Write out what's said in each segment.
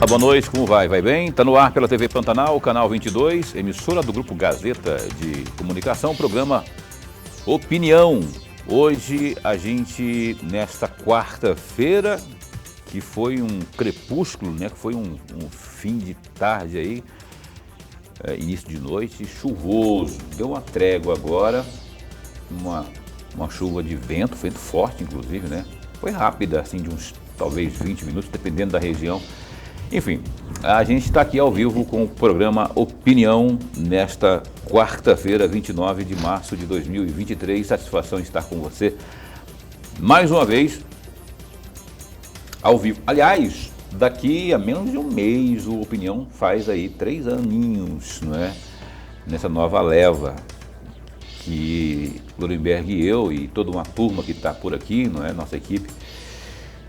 Boa noite, como vai? Vai bem? Está no ar pela TV Pantanal, canal 22, emissora do Grupo Gazeta de Comunicação, programa Opinião. Hoje a gente, nesta quarta-feira, que foi um crepúsculo, né? Que foi um fim de tarde aí, início de noite, chuvoso. Deu uma trégua agora, uma chuva de vento forte inclusive, né? Foi rápida, assim, de uns talvez 20 minutos, dependendo da região. Enfim, a gente está aqui ao vivo com o programa Opinião nesta quarta-feira, 29 de março de 2023. Satisfação em estar com você mais uma vez ao vivo. Aliás, daqui a menos de um mês o Opinião faz aí 3 aninhos, não é? Nessa nova leva que Lorenberg e eu e toda uma turma que está por aqui, não é? Nossa equipe.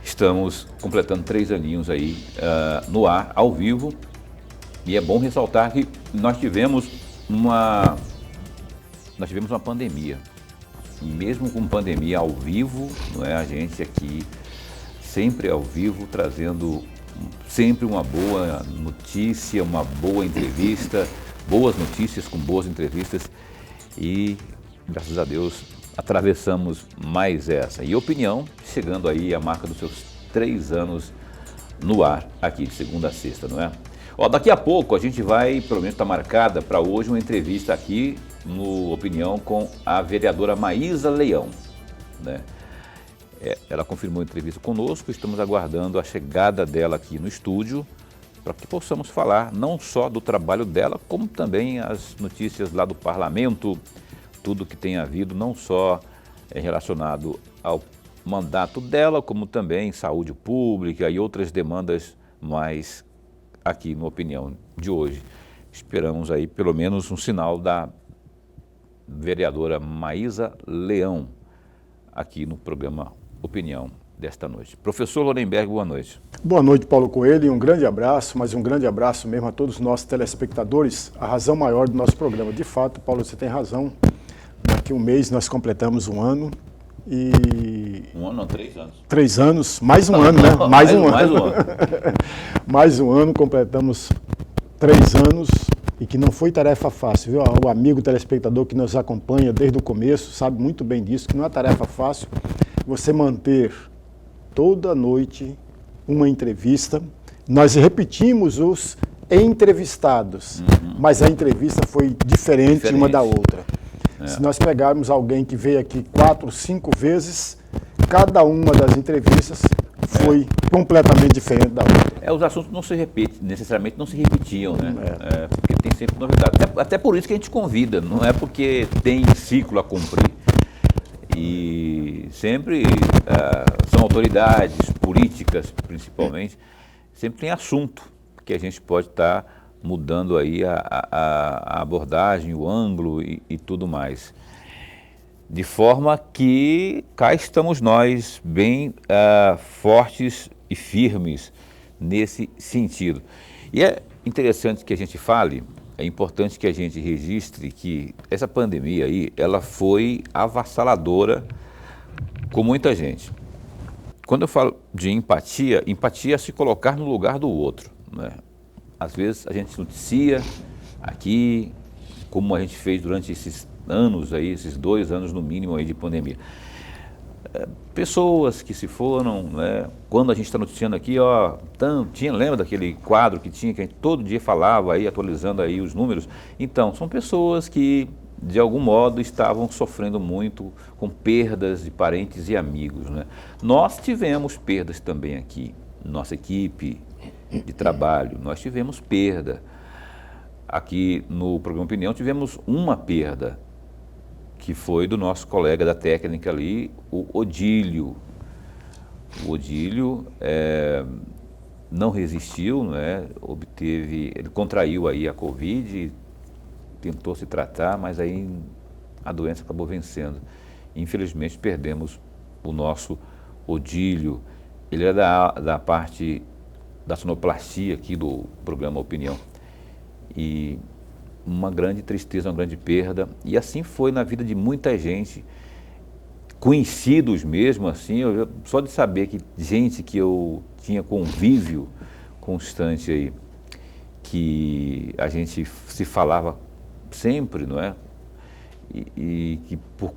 Estamos completando 3 aninhos aí no ar, ao vivo, e é bom ressaltar que nós tivemos uma pandemia, e mesmo com pandemia ao vivo, não é, a gente aqui sempre ao vivo, trazendo sempre uma boa notícia, uma boa entrevista, boas notícias com boas entrevistas, e graças a Deus atravessamos mais essa. E Opinião, chegando aí à marca dos seus 3 anos no ar, aqui, de segunda a sexta, não é? Ó, daqui a pouco a gente vai, pelo menos está marcada para hoje, uma entrevista aqui no Opinião com a vereadora Maísa Leão, né? Ela confirmou a entrevista conosco, estamos aguardando a chegada dela aqui no estúdio, para que possamos falar não só do trabalho dela, como também as notícias lá do parlamento, tudo que tem havido, não só relacionado ao mandato dela, como também saúde pública e outras demandas mais aqui no Opinião de hoje. Esperamos aí pelo menos um sinal da vereadora Maísa Leão aqui no programa Opinião desta noite. Professor Lorenberg, boa noite. Boa noite, Paulo Coelho, e um grande abraço, mas um grande abraço mesmo a todos os nossos telespectadores, a razão maior do nosso programa. De fato, Paulo, você tem razão. Daqui a um mês nós completamos 1 ano e... 1 ano não, 3 anos. 3 anos, mais um ano, né? Mais um ano. Mais um ano, completamos 3 anos e que não foi tarefa fácil, viu? O amigo telespectador que nos acompanha desde o começo sabe muito bem disso, que não é tarefa fácil você manter toda noite uma entrevista. Nós repetimos os entrevistados, mas a entrevista foi diferente uma da outra. Se nós pegarmos alguém que veio aqui 4, 5 vezes, cada uma das entrevistas foi completamente diferente da outra. Os assuntos não se repetem, necessariamente não se repetiam, né? Porque tem sempre novidade. Até por isso que a gente convida, não é porque tem ciclo a cumprir. E sempre são autoridades políticas, principalmente, sempre tem assunto que a gente pode estar mudando aí a abordagem, o ângulo e tudo mais. De forma que cá estamos nós, bem fortes e firmes nesse sentido. E é interessante que a gente fale, é importante que a gente registre que essa pandemia aí, ela foi avassaladora com muita gente. Quando eu falo de empatia, empatia é se colocar no lugar do outro, né? Às vezes a gente noticia aqui, como a gente fez durante esses anos aí, esses 2 anos no mínimo aí de pandemia. Pessoas que se foram, né? Quando a gente está noticiando aqui, ó, lembra daquele quadro que tinha, que a gente todo dia falava aí, atualizando aí os números? Então, são pessoas que, de algum modo, estavam sofrendo muito com perdas de parentes e amigos, né? Nós tivemos perdas também aqui, nossa equipe de trabalho, nós tivemos perda. Aqui no programa Opinião tivemos uma perda, que foi do nosso colega da técnica ali, o Odílio. O Odílio não resistiu, né? Ele contraiu aí a Covid, tentou se tratar, mas aí a doença acabou vencendo. Infelizmente perdemos o nosso Odílio. Ele era da parte da sonoplastia aqui do programa Opinião. E uma grande tristeza, uma grande perda. E assim foi na vida de muita gente, conhecidos mesmo, assim, só de saber que gente que eu tinha convívio constante aí, que a gente se falava sempre, não é? E que por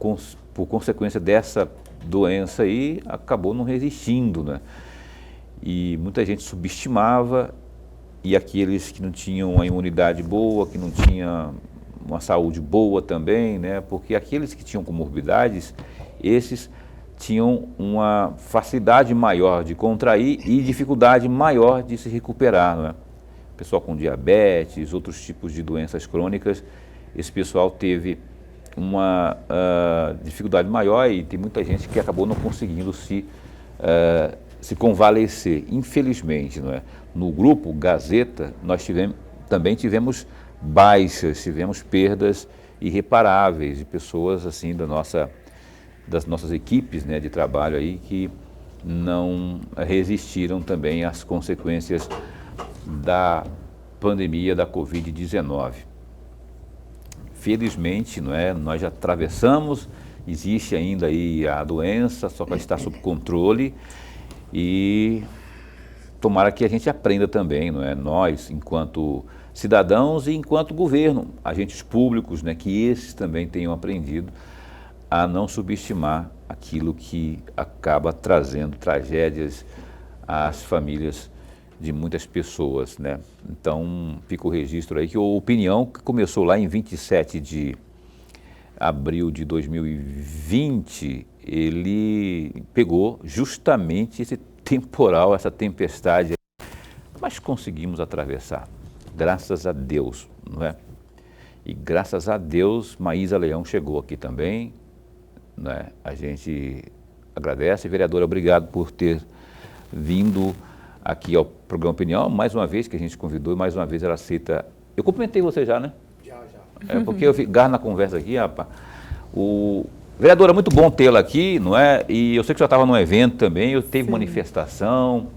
consequência dessa doença aí, acabou não resistindo, né? E muita gente subestimava, e aqueles que não tinham uma imunidade boa, que não tinham uma saúde boa também, né? Porque aqueles que tinham comorbidades, esses tinham uma facilidade maior de contrair e dificuldade maior de se recuperar, não é? Pessoal com diabetes, outros tipos de doenças crônicas, esse pessoal teve uma dificuldade maior e tem muita gente que acabou não conseguindo se convalescer, infelizmente, não é? No grupo Gazeta, nós também tivemos baixas, tivemos perdas irreparáveis de pessoas assim das nossas equipes, né, de trabalho aí que não resistiram também às consequências da pandemia da Covid-19. Felizmente, não é, nós já atravessamos, existe ainda aí a doença, só que ela está sob controle e tomara que a gente aprenda também, não é, nós, enquanto cidadãos e enquanto governo, agentes públicos, né, que esses também tenham aprendido a não subestimar aquilo que acaba trazendo tragédias às famílias de muitas pessoas, né? Então, fica o registro aí que o Opinião, que começou lá em 27 de abril de 2020, ele pegou justamente esse temporal, essa tempestade, mas conseguimos atravessar, graças a Deus, não é? E graças a Deus, Maísa Leão chegou aqui também, né? A gente agradece, vereadora, obrigado por ter vindo aqui ao programa Opinião, mais uma vez que a gente convidou, e mais uma vez ela aceita. Eu cumprimentei você já, né? Já. É porque eu garro na conversa aqui, rapaz. Vereadora, muito bom tê-la aqui, não é? E eu sei que já estava num evento também, teve manifestação.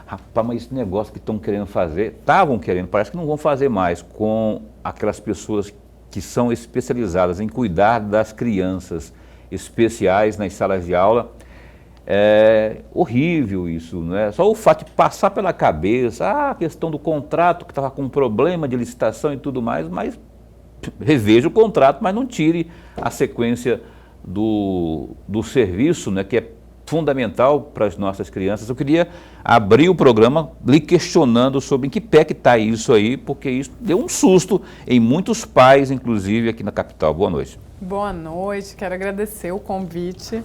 Rapaz, mas esse negócio que estão querendo fazer, estavam querendo, parece que não vão fazer mais com aquelas pessoas que são especializadas em cuidar das crianças especiais nas salas de aula. É horrível isso, não é? Só o fato de passar pela cabeça, a questão do contrato que estava com problema de licitação e tudo mais, mas reveja o contrato, mas não tire a sequência do serviço, né, que é fundamental para as nossas crianças. Eu queria abrir o programa lhe questionando sobre em que pé que está isso aí, porque isso deu um susto em muitos pais, inclusive aqui na capital. Boa noite. Boa noite, quero agradecer o convite.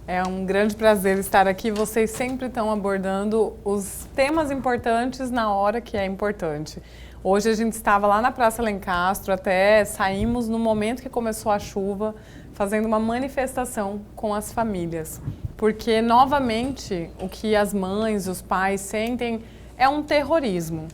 É um grande prazer estar aqui. Vocês sempre estão abordando os temas importantes na hora que é importante. Hoje a gente estava lá na Praça Lencastro, até saímos no momento que começou a chuva, fazendo uma manifestação com as famílias. Porque, novamente, o que as mães, os pais sentem é um terrorismo.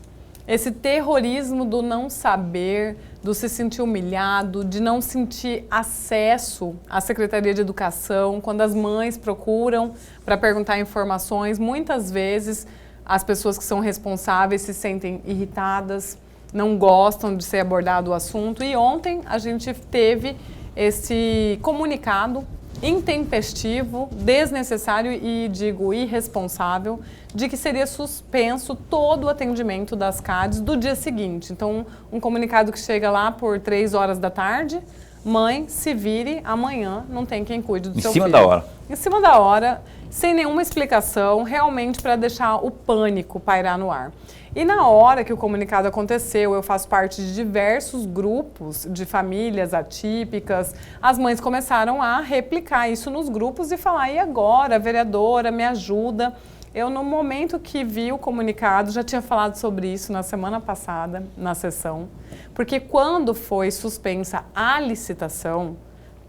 Esse terrorismo do não saber, do se sentir humilhado, de não sentir acesso à Secretaria de Educação. Quando as mães procuram para perguntar informações, muitas vezes as pessoas que são responsáveis se sentem irritadas, não gostam de ser abordado o assunto. E ontem a gente teve esse comunicado intempestivo, desnecessário e, digo, irresponsável, de que seria suspenso todo o atendimento das CADs do dia seguinte. Então, um comunicado que chega lá por 3 horas da tarde, mãe, se vire, amanhã não tem quem cuide do seu filho. Em cima da hora. Em cima da hora, sem nenhuma explicação, realmente para deixar o pânico pairar no ar. E na hora que o comunicado aconteceu, eu faço parte de diversos grupos de famílias atípicas, as mães começaram a replicar isso nos grupos e falar, e agora, vereadora, me ajuda? Eu, no momento que vi o comunicado, já tinha falado sobre isso na semana passada, na sessão, porque quando foi suspensa a licitação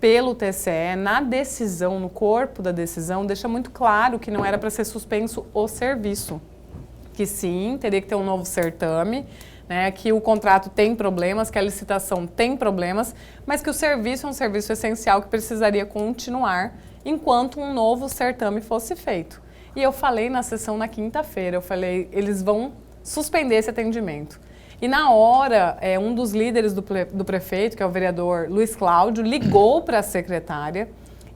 pelo TCE, na decisão, no corpo da decisão, deixa muito claro que não era para ser suspenso o serviço. Que sim, teria que ter um novo certame, né, que o contrato tem problemas, que a licitação tem problemas, mas que o serviço é um serviço essencial que precisaria continuar enquanto um novo certame fosse feito. E eu falei na sessão na quinta-feira, eu falei, eles vão suspender esse atendimento. E na hora, um dos líderes do prefeito, que é o vereador Luiz Cláudio, ligou para a secretária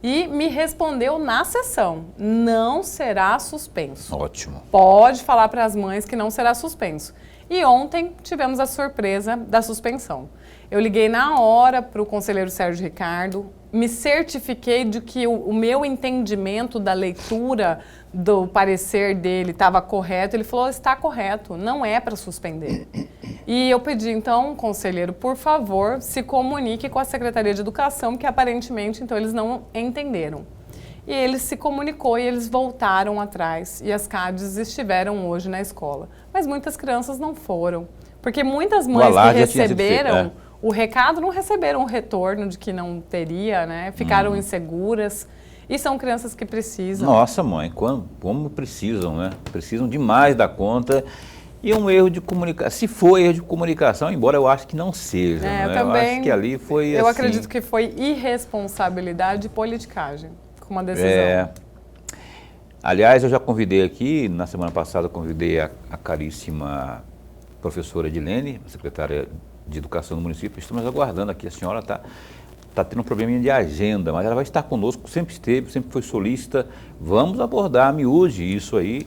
e me respondeu na sessão, não será suspenso. Ótimo. Pode falar para as mães que não será suspenso. E ontem tivemos a surpresa da suspensão. Eu liguei na hora para o conselheiro Sérgio Ricardo, me certifiquei de que o meu entendimento da leitura do parecer dele estava correto. Ele falou, está correto, não é para suspender. E eu pedi, então, conselheiro, por favor, se comunique com a Secretaria de Educação, que aparentemente, então, eles não entenderam. E ele se comunicou e eles voltaram atrás. E as CADES estiveram hoje na escola. Mas muitas crianças não foram. Porque muitas mães que receberam o recado não receberam o retorno de que não teria, né? Ficaram inseguras. E são crianças que precisam. Nossa, mãe, como precisam, né? Precisam demais da conta. E um erro de comunicação, se for erro de comunicação, embora eu acho que não seja, né? Eu também, acho que ali foi eu assim, acredito que foi irresponsabilidade e politicagem, com uma decisão. Aliás, eu já convidei aqui, na semana passada eu convidei a caríssima professora Edilene, secretária de Educação do município. Estamos aguardando aqui, a senhora está tendo um probleminha de agenda, mas ela vai estar conosco, sempre esteve, sempre foi solícita. Vamos abordar a miúde isso aí,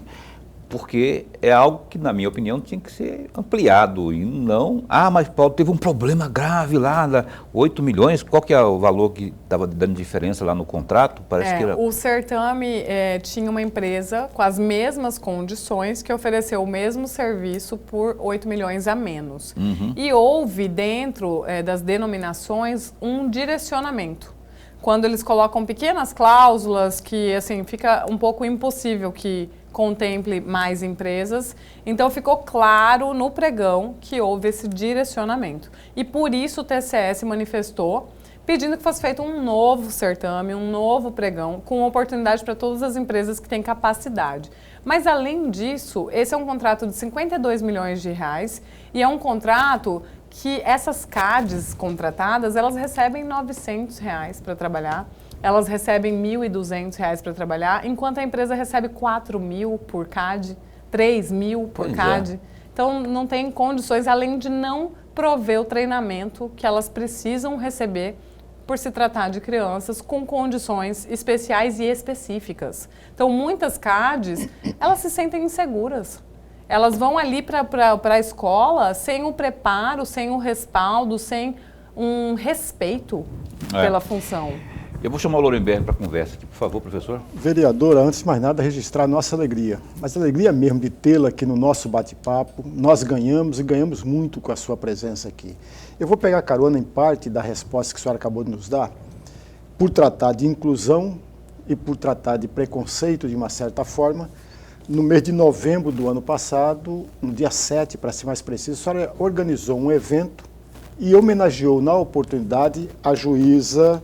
porque é algo que, na minha opinião, tinha que ser ampliado e não... Ah, mas Paulo, teve um problema grave lá, 8 milhões, qual que é o valor que estava dando diferença lá no contrato? Parece que era... O certame tinha uma empresa com as mesmas condições que ofereceu o mesmo serviço por 8 milhões a menos. E houve, dentro das denominações, um direcionamento. Quando eles colocam pequenas cláusulas que, assim, fica um pouco impossível que contemple mais empresas. Então, ficou claro no pregão que houve esse direcionamento. E por isso o TCS manifestou, pedindo que fosse feito um novo certame, um novo pregão, com oportunidade para todas as empresas que têm capacidade. Mas, além disso, esse é um contrato de 52 milhões de reais e é um contrato que essas CADES contratadas, elas recebem R$ 900 para trabalhar. Elas recebem R$ 1.200 para trabalhar, enquanto a empresa recebe R$ 4.000 por CAD, R$ 3.000 por CAD. Então, não tem condições, além de não prover o treinamento que elas precisam receber por se tratar de crianças com condições especiais e específicas. Então, muitas CADES, elas se sentem inseguras. Elas vão ali para a escola sem o preparo, sem o respaldo, sem um respeito pela função. Eu vou chamar o Lorenberg para a conversa aqui, por favor, professor. Vereadora, antes de mais nada, registrar a nossa alegria. Mas a alegria mesmo de tê-la aqui no nosso bate-papo. Nós ganhamos e ganhamos muito com a sua presença aqui. Eu vou pegar carona em parte da resposta que a senhora acabou de nos dar, por tratar de inclusão e por tratar de preconceito de uma certa forma. No mês de novembro do ano passado, no dia 7, para ser mais preciso, a senhora organizou um evento e homenageou na oportunidade a juíza,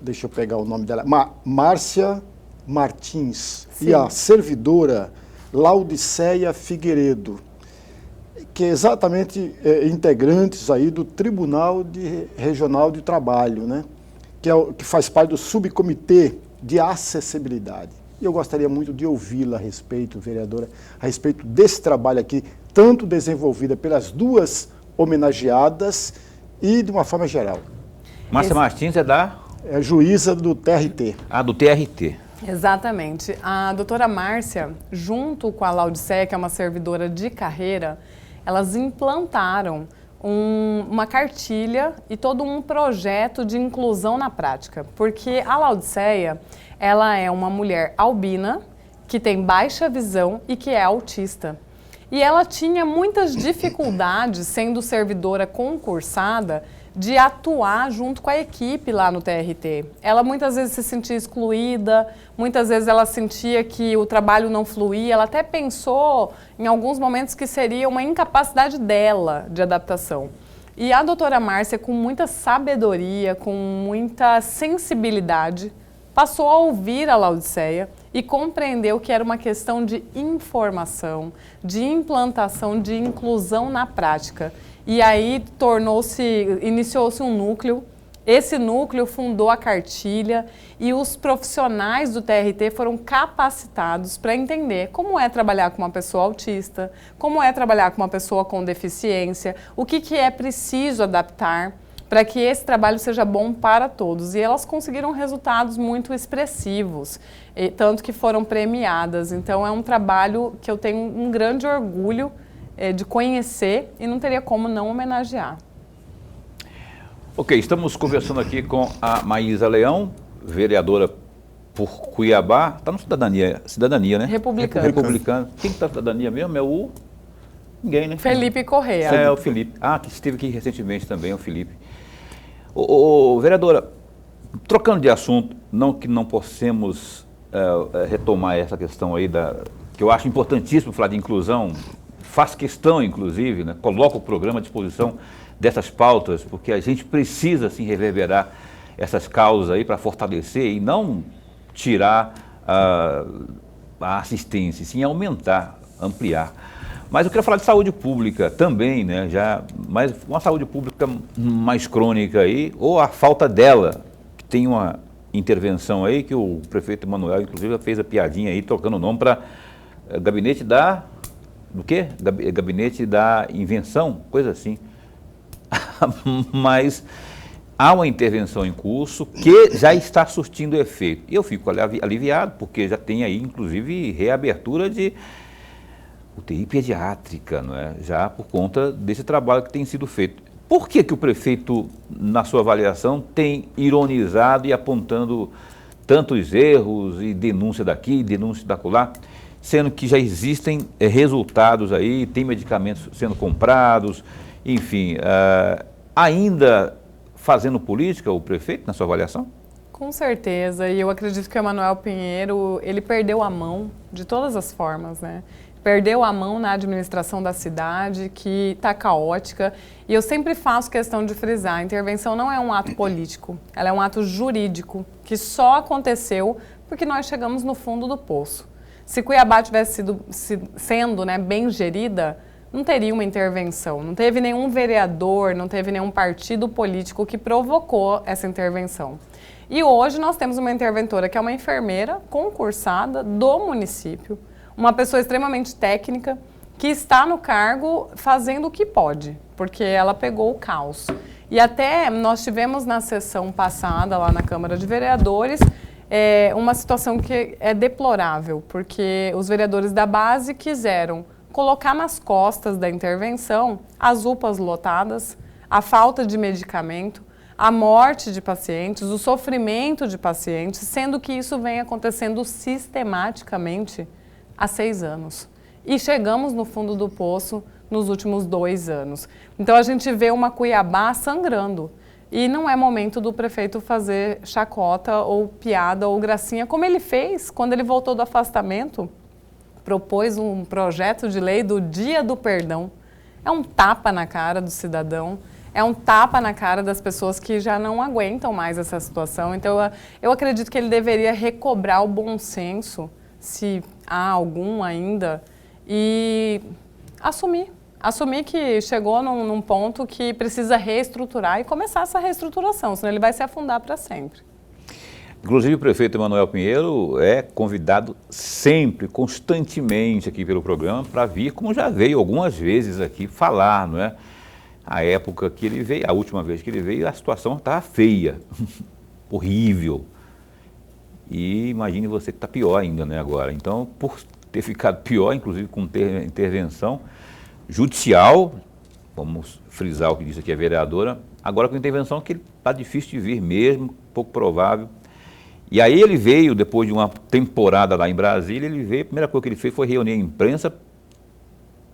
deixa eu pegar o nome dela, Márcia Martins. Sim. E a servidora Laudiceia Figueiredo, que é exatamente integrantes aí do Tribunal Regional de Trabalho, né? Que faz parte do subcomitê de acessibilidade. E eu gostaria muito de ouvi-la a respeito, vereadora, a respeito desse trabalho aqui, tanto desenvolvido pelas duas homenageadas e de uma forma geral. Márcia Martins é juíza do TRT. Ah, do TRT. Exatamente. A doutora Márcia, junto com a Laudiceia, que é uma servidora de carreira, elas implantaram uma cartilha e todo um projeto de inclusão na prática. Porque a Laudiceia, ela é uma mulher albina, que tem baixa visão e que é autista. E ela tinha muitas dificuldades, sendo servidora concursada, de atuar junto com a equipe lá no TRT. Ela muitas vezes se sentia excluída, muitas vezes ela sentia que o trabalho não fluía, ela até pensou em alguns momentos que seria uma incapacidade dela de adaptação. E a doutora Márcia, com muita sabedoria, com muita sensibilidade, passou a ouvir a Laudiceia e compreendeu que era uma questão de informação, de implantação, de inclusão na prática. E aí iniciou-se um núcleo, esse núcleo fundou a cartilha e os profissionais do TRT foram capacitados para entender como é trabalhar com uma pessoa autista, como é trabalhar com uma pessoa com deficiência, o que é preciso adaptar para que esse trabalho seja bom para todos. E elas conseguiram resultados muito expressivos, tanto que foram premiadas. Então é um trabalho que eu tenho um grande orgulho de conhecer e não teria como não homenagear. Ok, estamos conversando aqui com a Maísa Leão, vereadora por Cuiabá. Está no Cidadania, né? Republicano. Quem está na Cidadania mesmo é o... Ninguém, né? Felipe Correia. É, o Felipe. Ah, que esteve aqui recentemente também, o Felipe. Vereadora, trocando de assunto, não que não possamos retomar essa questão aí, que eu acho importantíssimo falar de inclusão, faço questão, inclusive, né, coloco o programa à disposição dessas pautas, porque a gente precisa, assim, reverberar essas causas aí para fortalecer e não tirar a assistência, sim aumentar, ampliar. Mas eu queria falar de saúde pública também, né? Mas uma saúde pública mais crônica aí, ou a falta dela, que tem uma intervenção aí que o prefeito Emanuel, inclusive, fez a piadinha aí, trocando o nome para gabinete do quê? Gabinete da invenção, coisa assim. Mas há uma intervenção em curso que já está surtindo efeito. E eu fico aliviado, porque já tem aí, inclusive, reabertura de UTI pediátrica, não é? Já por conta desse trabalho que tem sido feito. Por que o prefeito, na sua avaliação, tem ironizado e apontando tantos erros e denúncia daqui, denúncia da acolá, sendo que já existem resultados aí, tem medicamentos sendo comprados, enfim, ainda fazendo política o prefeito, na sua avaliação? Com certeza, e eu acredito que o Emanuel Pinheiro, ele perdeu a mão de todas as formas, né? Perdeu a mão na administração da cidade, que está caótica. E eu sempre faço questão de frisar, a intervenção não é um ato político, ela é um ato jurídico, que só aconteceu porque nós chegamos no fundo do poço. Se Cuiabá tivesse sendo, né, bem gerida, não teria uma intervenção. Não teve nenhum vereador, não teve nenhum partido político que provocou essa intervenção. E hoje nós temos uma interventora que é uma enfermeira concursada do município, uma pessoa extremamente técnica, que está no cargo fazendo o que pode, porque ela pegou o caos. E até nós tivemos na sessão passada, lá na Câmara de Vereadores, uma situação que é deplorável, porque os vereadores da base quiseram colocar nas costas da intervenção as UPAs lotadas, a falta de medicamento, a morte de pacientes, o sofrimento de pacientes, sendo que isso vem acontecendo sistematicamente há 6 anos. E chegamos no fundo do poço nos últimos 2 anos. Então a gente vê uma Cuiabá sangrando. E não é momento do prefeito fazer chacota ou piada ou gracinha, como ele fez quando ele voltou do afastamento, propôs um projeto de lei do Dia do Perdão. É um tapa na cara do cidadão, é um tapa na cara das pessoas que já não aguentam mais essa situação. Então eu acredito que ele deveria recobrar o bom senso, se há algum ainda, e assumir que chegou num ponto que precisa reestruturar e começar essa reestruturação, senão ele vai se afundar para sempre. Inclusive o prefeito Emanuel Pinheiro é convidado sempre, constantemente aqui pelo programa para vir, como já veio algumas vezes aqui falar, não é? A época que ele veio, a última vez que ele veio, a situação estava feia, horrível. E imagine você que está pior ainda, né, agora. Então, por ter ficado pior, inclusive com intervenção judicial, vamos frisar o que disse aqui a vereadora, agora com intervenção que está difícil de vir mesmo, pouco provável. E aí ele veio, depois de uma temporada lá em Brasília, ele veio, a primeira coisa que ele fez foi reunir a imprensa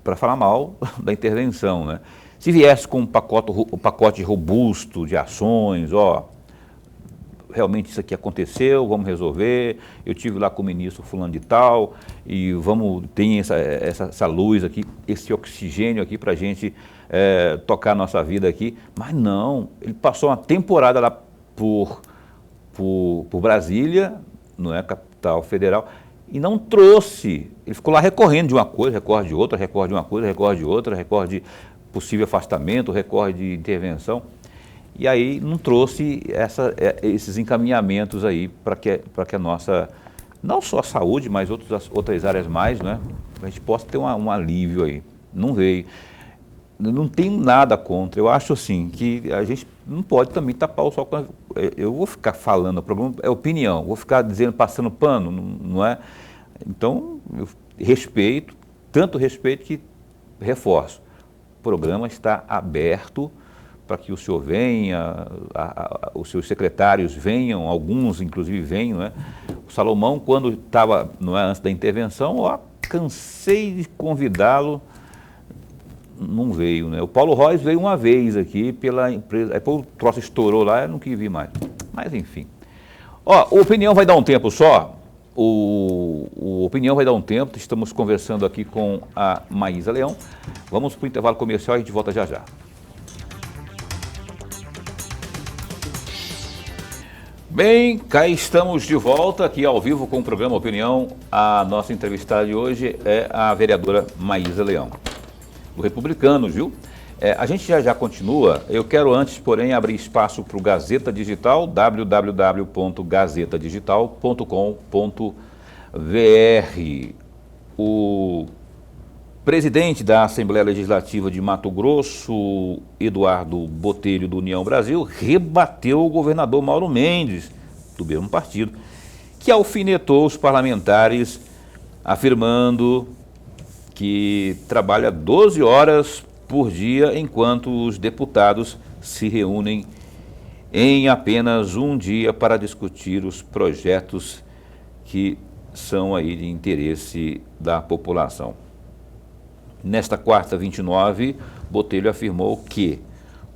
para falar mal da intervenção, né? Se viesse com um pacote robusto de ações, realmente isso aqui aconteceu, vamos resolver, eu tive lá com o ministro fulano de tal, e tem essa luz aqui, esse oxigênio aqui para a gente tocar a nossa vida aqui. Mas não, ele passou uma temporada lá por Brasília, não é, capital federal, e não trouxe, ele ficou lá recorrendo de uma coisa, recorre de outra, recorre de uma coisa, recorre de outra, recorre de possível afastamento, recorre de intervenção. E aí não trouxe esses encaminhamentos aí para que a nossa, não só a saúde, mas outras áreas mais, né, a gente possa ter um alívio aí. Não veio. não tenho nada contra. Eu acho assim que a gente não pode também tapar o sol. Eu vou ficar falando, o problema é opinião, vou ficar dizendo, passando pano, não é? Então, eu respeito, tanto respeito que reforço. O programa está aberto para que o senhor venha, os seus secretários venham, alguns inclusive venham, né? O Salomão, quando estava, antes da intervenção, cansei de convidá-lo, não veio, né? O Paulo Reis veio uma vez aqui pela empresa, depois o troço estourou lá, eu não quis vir mais. Mas enfim. O Opinião vai dar um tempo só. O Opinião vai dar um tempo, estamos conversando aqui com a Maísa Leão. Vamos para o intervalo comercial e a gente volta já já. Bem, cá estamos de volta aqui ao vivo com o programa Opinião. A nossa entrevistada de hoje é a vereadora Maísa Leão, do Republicanos, viu? A gente já continua. Eu quero antes, porém, abrir espaço para o Gazeta Digital, www.gazetadigital.com.br. O presidente da Assembleia Legislativa de Mato Grosso, Eduardo Botelho, do União Brasil, rebateu o governador Mauro Mendes, do mesmo partido, que alfinetou os parlamentares, afirmando que trabalha 12 horas por dia, enquanto os deputados se reúnem em apenas um dia para discutir os projetos que são aí de interesse da população. Nesta quarta, 29, Botelho afirmou que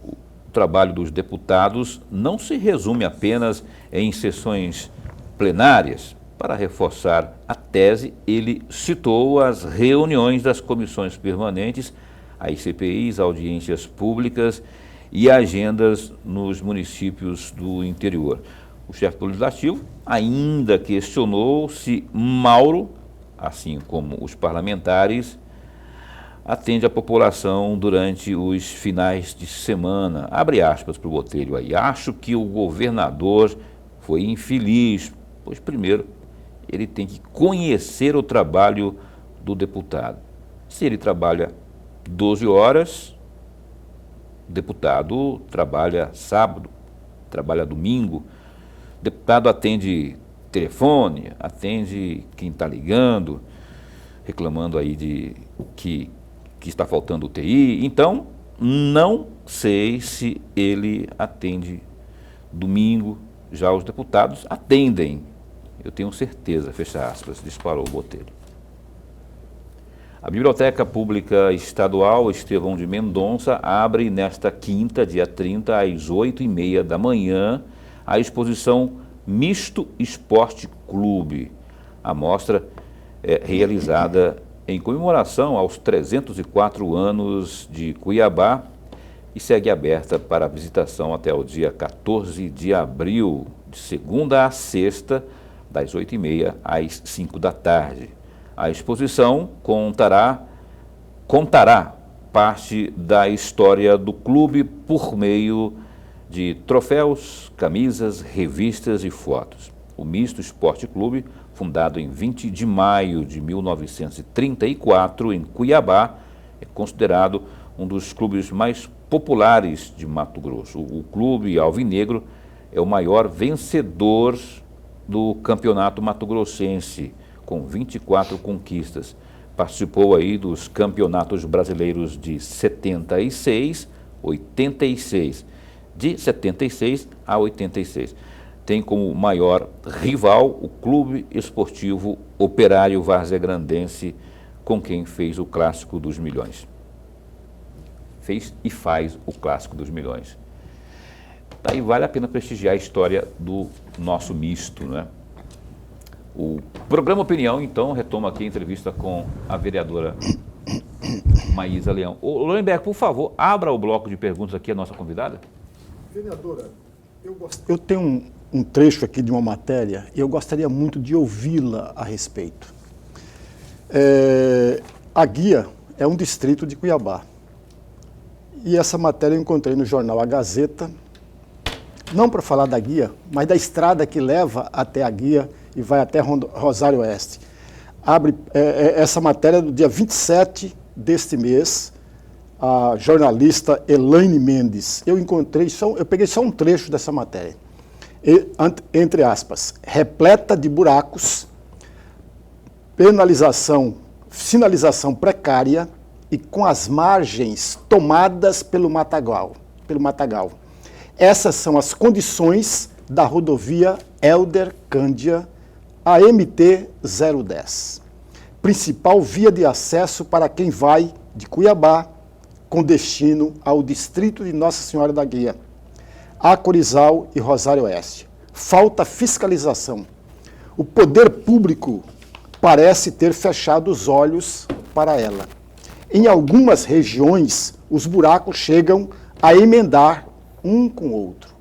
o trabalho dos deputados não se resume apenas em sessões plenárias. Para reforçar a tese, ele citou as reuniões das comissões permanentes, as CPIs, audiências públicas e agendas nos municípios do interior. O chefe do Legislativo ainda questionou se Mauro, assim como os parlamentares, atende a população durante os finais de semana. Abre aspas para o Botelho aí. Acho que o governador foi infeliz, pois primeiro ele tem que conhecer o trabalho do deputado. Se ele trabalha 12 horas, o deputado trabalha sábado, trabalha domingo, o deputado atende telefone, atende quem está ligando, reclamando aí de que está faltando UTI. Então, não sei se ele atende domingo, já os deputados atendem. Eu tenho certeza, fecha aspas, disparou o Botelho. A Biblioteca Pública Estadual Estevão de Mendonça abre nesta quinta, dia 30, às 8h30 da manhã, a exposição Misto Esporte Clube. A mostra é realizada em comemoração aos 304 anos de Cuiabá e segue aberta para visitação até o dia 14 de abril, de segunda a sexta, das 8h30 às 5 da tarde. A exposição contará parte da história do clube por meio de troféus, camisas, revistas e fotos. O Misto Esporte Clube, fundado em 20 de maio de 1934 em Cuiabá, é considerado um dos clubes mais populares de Mato Grosso. O clube alvinegro é o maior vencedor do campeonato mato-grossense, com 24 conquistas. Participou aí dos campeonatos brasileiros de 76, 86, de 76 a 86. Tem como maior rival o Clube Esportivo Operário Varzegrandense, com quem fez o Clássico dos Milhões. Fez e faz o Clássico dos Milhões. Daí vale a pena prestigiar a história do nosso misto, né? O programa Opinião, então, retoma aqui a entrevista com a vereadora Maísa Leão. Ô, Lorenberg, por favor, abra o bloco de perguntas aqui à nossa convidada. Vereadora, eu tenho um trecho aqui de uma matéria e eu gostaria muito de ouvi-la a respeito. A Guia é um distrito de Cuiabá. E essa matéria eu encontrei no jornal A Gazeta, não para falar da Guia, mas da estrada que leva até a Guia e vai até Rosário Oeste. Abre essa matéria do dia 27 deste mês, a jornalista Elaine Mendes. Eu peguei só um trecho dessa matéria. Entre aspas, repleta de buracos, sinalização precária e com as margens tomadas pelo matagal. Essas são as condições da rodovia Helder Cândia, a MT-010, principal via de acesso para quem vai de Cuiabá com destino ao distrito de Nossa Senhora da Guia, Acorizal e Rosário Oeste. Falta fiscalização. O poder público parece ter fechado os olhos para ela. Em algumas regiões, os buracos chegam a emendar um com o outro.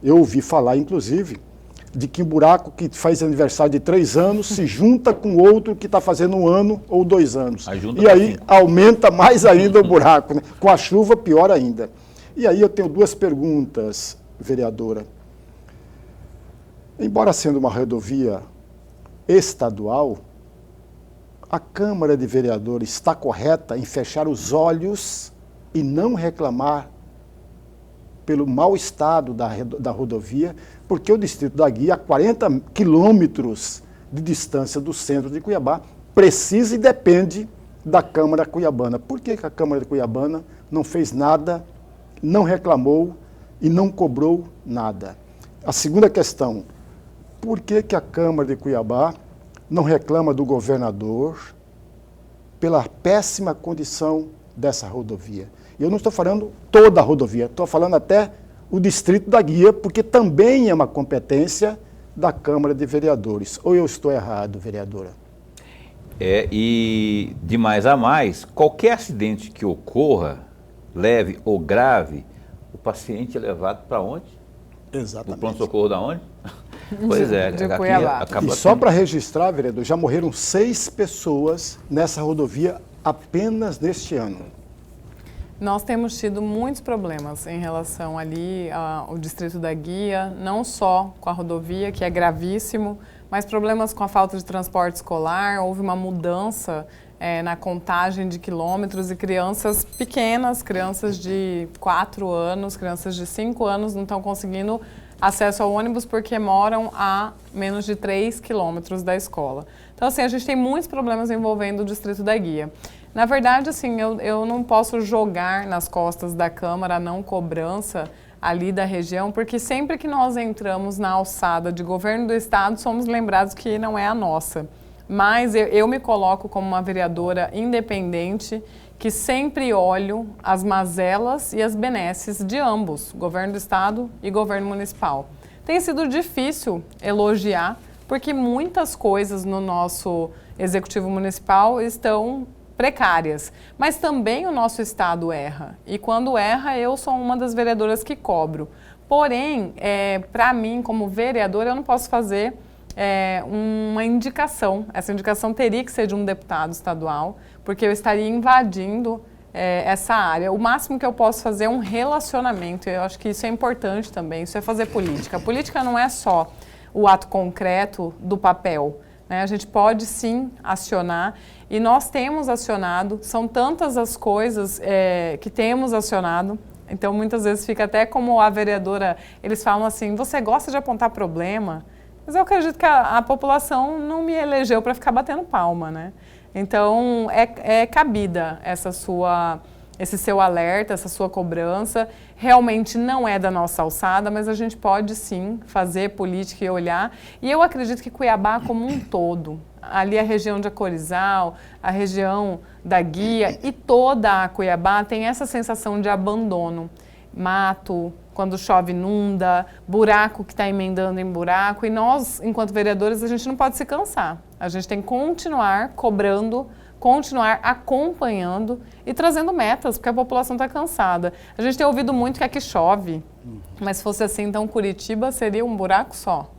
Eu ouvi falar, inclusive, de que um buraco que faz aniversário de 3 anos se junta com outro que está fazendo 1 ano ou 2 anos. E aí aumenta mais ainda o buraco, né? Com a chuva, pior ainda. E aí eu tenho 2 perguntas, vereadora. Embora sendo uma rodovia estadual, a Câmara de Vereadores está correta em fechar os olhos e não reclamar pelo mau estado da rodovia, porque o distrito da Guia, a 40 quilômetros de distância do centro de Cuiabá, precisa e depende da Câmara Cuiabana. Por que a Câmara Cuiabana não fez nada, não reclamou e não cobrou nada? A segunda questão, por que a Câmara de Cuiabá não reclama do governador pela péssima condição dessa rodovia? Eu não estou falando toda a rodovia, estou falando até o distrito da Guia, porque também é uma competência da Câmara de Vereadores. Ou eu estou errado, vereadora? E de mais a mais, qualquer acidente que ocorra, leve ou grave, o paciente é levado para onde? Exatamente. O pronto-socorro da onde? Pois é. De Cuiabá. E só para registrar, vereador, já morreram 6 pessoas nessa rodovia apenas neste ano. Nós temos tido muitos problemas em relação ali ao distrito da Guia, não só com a rodovia, que é gravíssimo, mas problemas com a falta de transporte escolar. Houve uma mudança na contagem de quilômetros e crianças pequenas, crianças de 4 anos, crianças de 5 anos não estão conseguindo acesso ao ônibus porque moram a menos de 3 quilômetros da escola. Então, assim, a gente tem muitos problemas envolvendo o distrito da Guia. Na verdade, assim, eu não posso jogar nas costas da Câmara a não cobrança ali da região, porque sempre que nós entramos na alçada de governo do Estado, somos lembrados que não é a nossa. Mas eu me coloco como uma vereadora independente, que sempre olho as mazelas e as benesses de ambos, governo do Estado e governo municipal. Tem sido difícil elogiar, porque muitas coisas no nosso executivo municipal estão precárias, mas também o nosso Estado erra, e quando erra eu sou uma das vereadoras que cobro. Porém, para mim como vereadora eu não posso fazer uma indicação, essa indicação teria que ser de um deputado estadual, porque eu estaria invadindo essa área. O máximo que eu posso fazer é um relacionamento, eu acho que isso é importante também, isso é fazer política. A política não é só o ato concreto do papel, né? A gente pode sim acionar, e nós temos acionado, são tantas as coisas que temos acionado, então muitas vezes fica até como a vereadora, eles falam assim, você gosta de apontar problema? Mas eu acredito que a população não me elegeu para ficar batendo palma, né? Então é cabida esse seu alerta, essa sua cobrança, realmente não é da nossa alçada, mas a gente pode sim fazer política e olhar, e eu acredito que Cuiabá como um todo, ali a região de Acorizal, a região da Guia e toda a Cuiabá tem essa sensação de abandono. Mato, quando chove inunda, buraco que está emendando em buraco, e nós, enquanto vereadores, a gente não pode se cansar. A gente tem que continuar cobrando, continuar acompanhando e trazendo metas, porque a população está cansada. A gente tem ouvido muito que aqui chove, mas se fosse assim, então Curitiba seria um buraco só,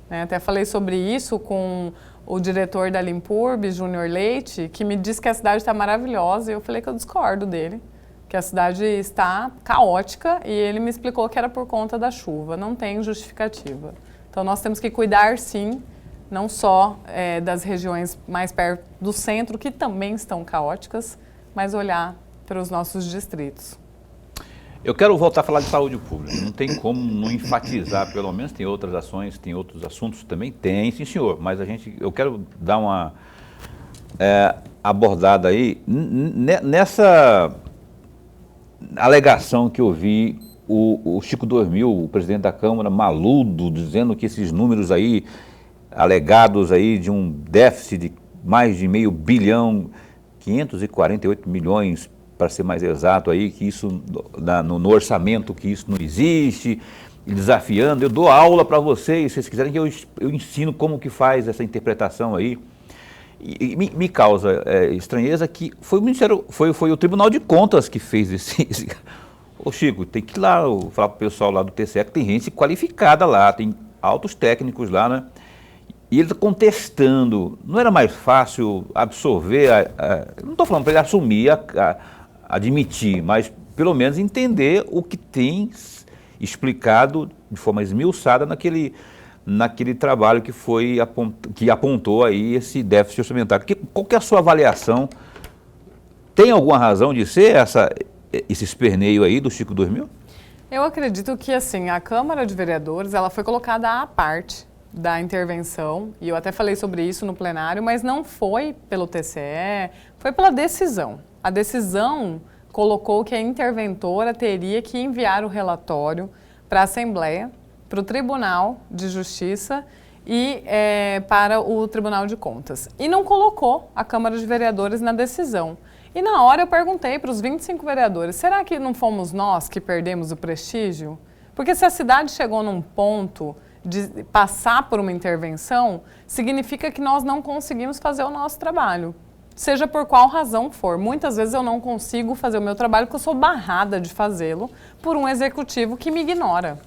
né? Até falei sobre isso com o diretor da Limpurb, Júnior Leite, que me disse que a cidade está maravilhosa, e eu falei que eu discordo dele, que a cidade está caótica, e ele me explicou que era por conta da chuva, não tem justificativa. Então nós temos que cuidar sim, não só das regiões mais perto do centro, que também estão caóticas, mas olhar para os nossos distritos. Eu quero voltar a falar de saúde pública. Não tem como não enfatizar, pelo menos tem outras ações, tem outros assuntos também? Tem, sim senhor, mas eu quero dar uma abordada aí. Nessa alegação que eu vi, o Chico Dormil, o presidente da Câmara, maludo, dizendo que esses números aí, alegados aí de um déficit de mais de R$500 bilhão, 548 milhões, para ser mais exato aí, que isso no orçamento, que isso não existe, e desafiando. Eu dou aula para vocês, se vocês quiserem que eu ensino como que faz essa interpretação aí. E me causa estranheza que foi o Ministério, foi o Tribunal de Contas que fez esse. Ô Chico, tem que ir lá falar para o pessoal lá do TCE que tem gente qualificada lá, tem altos técnicos lá, né? E ele está contestando. Não era mais fácil absorver, não estou falando para ele assumir, admitir, mas pelo menos entender o que tem explicado de forma esmiuçada naquele trabalho que apontou aí esse déficit orçamentário. Qual que é a sua avaliação? Tem alguma razão de ser esse esperneio aí do Chico Dormil? Eu acredito que assim, a Câmara de Vereadores ela foi colocada à parte da intervenção, e eu até falei sobre isso no plenário, mas não foi pelo TCE, foi pela decisão. A decisão colocou que a interventora teria que enviar o relatório para a Assembleia, para o Tribunal de Justiça e para o Tribunal de Contas. E não colocou a Câmara de Vereadores na decisão. E na hora eu perguntei para os 25 vereadores, será que não fomos nós que perdemos o prestígio? Porque se a cidade chegou num ponto de passar por uma intervenção, significa que nós não conseguimos fazer o nosso trabalho. Seja por qual razão for. Muitas vezes eu não consigo fazer o meu trabalho porque eu sou barrada de fazê-lo por um executivo que me ignora,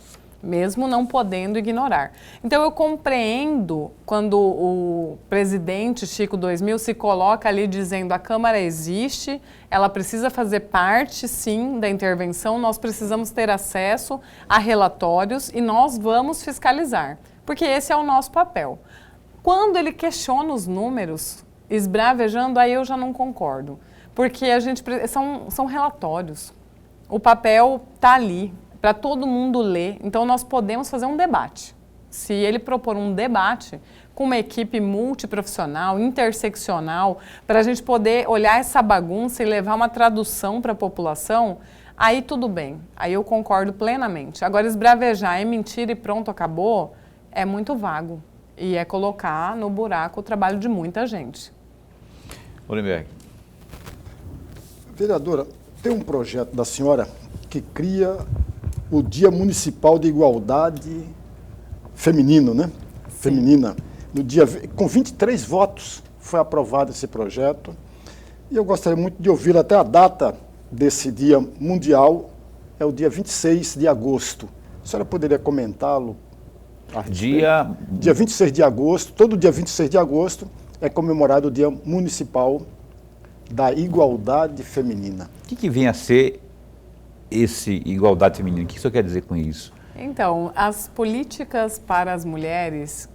mesmo não podendo ignorar. Então eu compreendo quando o presidente Chico Dormil se coloca ali dizendo a Câmara existe, ela precisa fazer parte sim da intervenção, nós precisamos ter acesso a relatórios e nós vamos fiscalizar, porque esse é o nosso papel. Quando ele questiona os números, esbravejando, aí eu já não concordo, porque são relatórios, o papel está ali, para todo mundo ler, então nós podemos fazer um debate. Se ele propor um debate com uma equipe multiprofissional, interseccional, para a gente poder olhar essa bagunça e levar uma tradução para a população, aí tudo bem, aí eu concordo plenamente. Agora, esbravejar é mentira e pronto, acabou, é muito vago. E é colocar no buraco o trabalho de muita gente. Orenberg. Vereadora, tem um projeto da senhora que cria o Dia Municipal de Igualdade Feminino, né? Sim. Feminina. No dia, com 23 votos foi aprovado esse projeto. E eu gostaria muito de ouvir até a data desse Dia Mundial, é o dia 26 de agosto. A senhora poderia comentá-lo? Dia 26 de agosto, todo dia 26 de agosto é comemorado o Dia Municipal da Igualdade Feminina. O que vem a ser esse igualdade feminina? O que o senhor quer dizer com isso? Então, as políticas para as mulheres,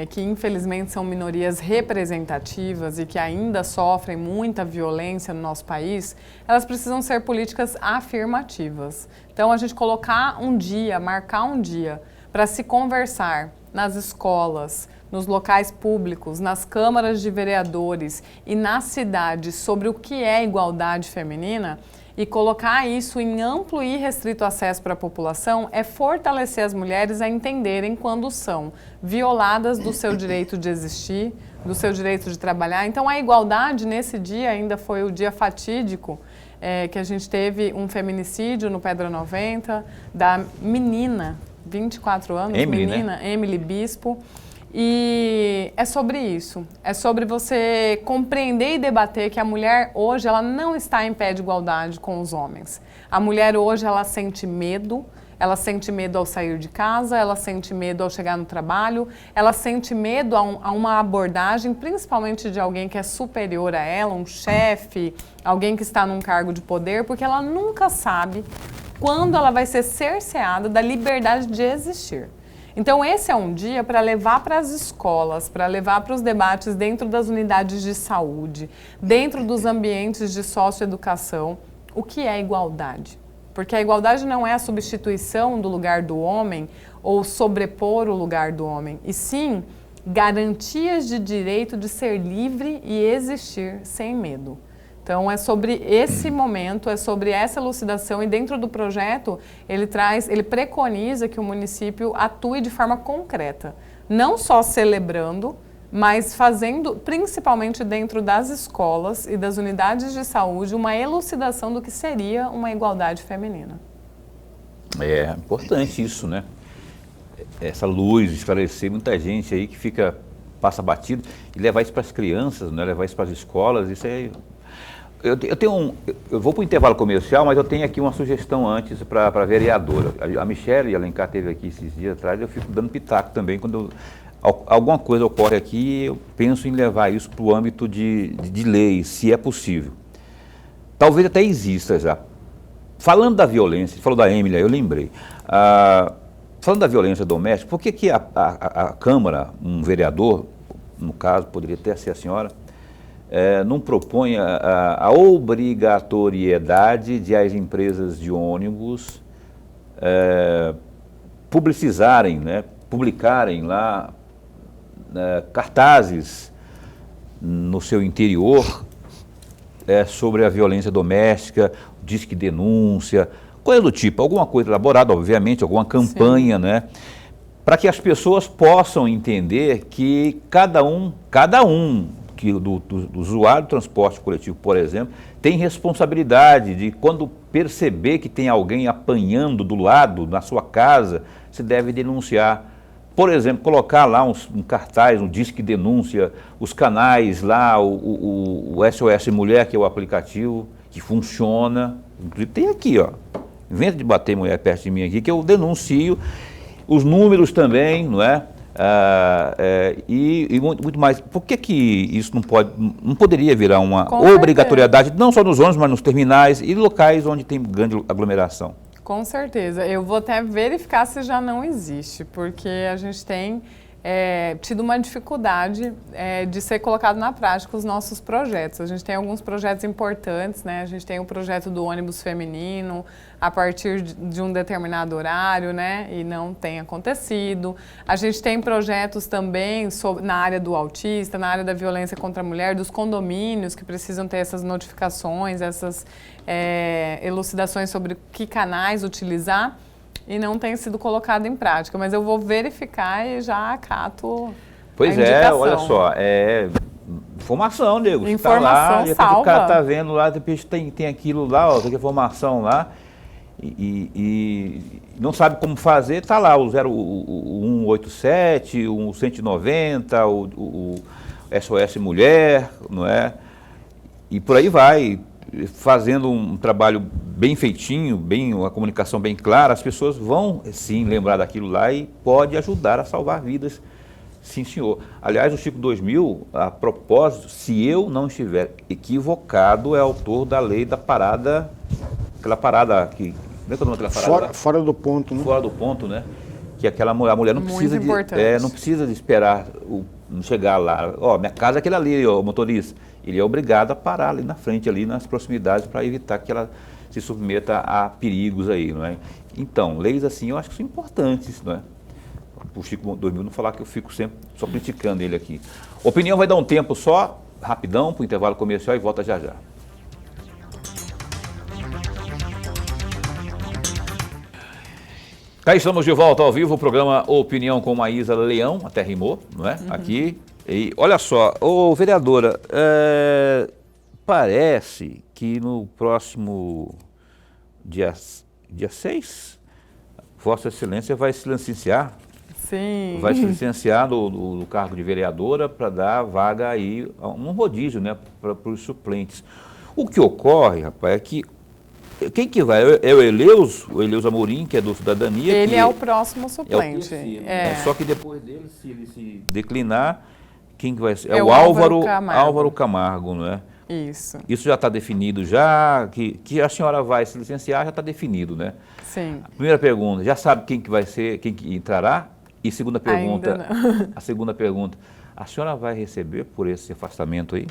que infelizmente são minorias representativas e que ainda sofrem muita violência no nosso país, elas precisam ser políticas afirmativas. Então, a gente colocar um dia, marcar um dia para se conversar nas escolas, nos locais públicos, nas câmaras de vereadores e na cidade sobre o que é igualdade feminina, e colocar isso em amplo e restrito acesso para a população é fortalecer as mulheres a entenderem quando são violadas do seu direito de existir, do seu direito de trabalhar. Então a igualdade nesse dia ainda foi o dia fatídico, que a gente teve um feminicídio no Pedra 90, da menina, 24 anos, menina, né? Emily Bispo. E é sobre isso, é sobre você compreender e debater que a mulher hoje ela não está em pé de igualdade com os homens. A mulher hoje ela sente medo ao sair de casa, ela sente medo ao chegar no trabalho, ela sente medo a uma abordagem, principalmente de alguém que é superior a ela, um chefe, alguém que está num cargo de poder, porque ela nunca sabe quando ela vai ser cerceada da liberdade de existir. Então esse é um dia para levar para as escolas, para levar para os debates dentro das unidades de saúde, dentro dos ambientes de socioeducação, o que é igualdade. Porque a igualdade não é a substituição do lugar do homem ou sobrepor o lugar do homem, e sim garantias de direito de ser livre e existir sem medo. Então é sobre esse momento, é sobre essa elucidação, e dentro do projeto ele preconiza que o município atue de forma concreta, não só celebrando, mas fazendo, principalmente dentro das escolas e das unidades de saúde, uma elucidação do que seria uma igualdade feminina. É importante isso, né? Essa luz, esclarecer muita gente aí que passa batido, e levar isso para as crianças, né? Levar isso para as escolas, isso aí. Eu vou para o intervalo comercial, mas eu tenho aqui uma sugestão antes para a vereadora. A Michele Alencar esteve aqui esses dias atrás, eu fico dando pitaco também quando alguma coisa ocorre aqui, eu penso em levar isso para o âmbito de lei, se é possível. Talvez até exista já. Falando da violência, falou da Emília, eu lembrei. Falando da violência doméstica, por que a Câmara, um vereador, no caso, poderia até ser a senhora, não propõe a obrigatoriedade de as empresas de ônibus publicizarem, né, publicarem lá cartazes no seu interior sobre a violência doméstica, disque denúncia, coisa do tipo, alguma coisa elaborada, obviamente, alguma campanha, né, para que as pessoas possam entender que cada um do usuário do transporte coletivo, por exemplo, tem responsabilidade de, quando perceber que tem alguém apanhando do lado, na sua casa, se deve denunciar. Por exemplo, colocar lá um cartaz, um disque denúncia, os canais lá, o SOS Mulher, que é o aplicativo, que funciona. Inclusive tem aqui, ó. Inventa de bater mulher perto de mim aqui, que eu denuncio. Os números também, não é? E muito mais. Por que isso não poderia virar uma obrigatoriedade, não só nos ônibus, mas nos terminais e locais onde tem grande aglomeração? Com certeza. Eu vou até verificar se já não existe, porque a gente tem tido uma dificuldade de ser colocado na prática os nossos projetos. A gente tem alguns projetos importantes, né? A gente tem o projeto do ônibus feminino a partir de um determinado horário, né? E não tem acontecido. A gente tem projetos também na área do autista, na área da violência contra a mulher, dos condomínios que precisam ter essas notificações, essas elucidações sobre que canais utilizar. E não tem sido colocado em prática, mas eu vou verificar e já acato. Pois olha só, informação, nego. Informação, tá lá, salva. O cara tá vendo lá, depois tem aquilo lá, ó, tem informação lá, e não sabe como fazer, tá lá o 187, o 190, o SOS Mulher, não é? E por aí vai. Fazendo um trabalho bem feitinho, uma comunicação bem clara, as pessoas vão sim lembrar daquilo lá e pode ajudar a salvar vidas, sim senhor. Aliás, o Chico 2000, a propósito, se eu não estiver equivocado, é autor da lei da parada, aquela parada que... Como é que é o nome daquela parada? Fora do ponto, né? Fora do ponto, né? Que a mulher não precisa não precisa de esperar chegar lá. Ó, minha casa é aquela ali, ó, motorista. Ele é obrigado a parar ali na frente, ali nas proximidades, para evitar que ela se submeta a perigos aí, não é? Então, leis assim eu acho que são importantes, não é? O Chico 2000 não falar que eu fico sempre só criticando ele aqui. Opinião vai dar um tempo só, rapidão, para o intervalo comercial e volta já já. Cá estamos de volta ao vivo, o programa Opinião com Maísa Leão, até rimou, não é? Uhum. Aqui. E olha só, vereadora, parece que no próximo dia 6, Vossa Excelência vai se licenciar. Sim. Vai se licenciar do cargo de vereadora para dar vaga aí, um rodízio, né, para os suplentes. O que ocorre, rapaz, é que quem que vai? É o Eleus Amorim, que é do Cidadania. Ele é o próximo suplente. Só que depois dele, se ele se declinar, quem que vai ser? É o Álvaro Camargo, não é? Isso. Isso já está definido já, que a senhora vai se licenciar, já está definido, né? Sim. Primeira pergunta, já sabe quem que vai ser, quem que entrará? E segunda pergunta, Ainda não. a segunda pergunta, a senhora vai receber por esse afastamento aí?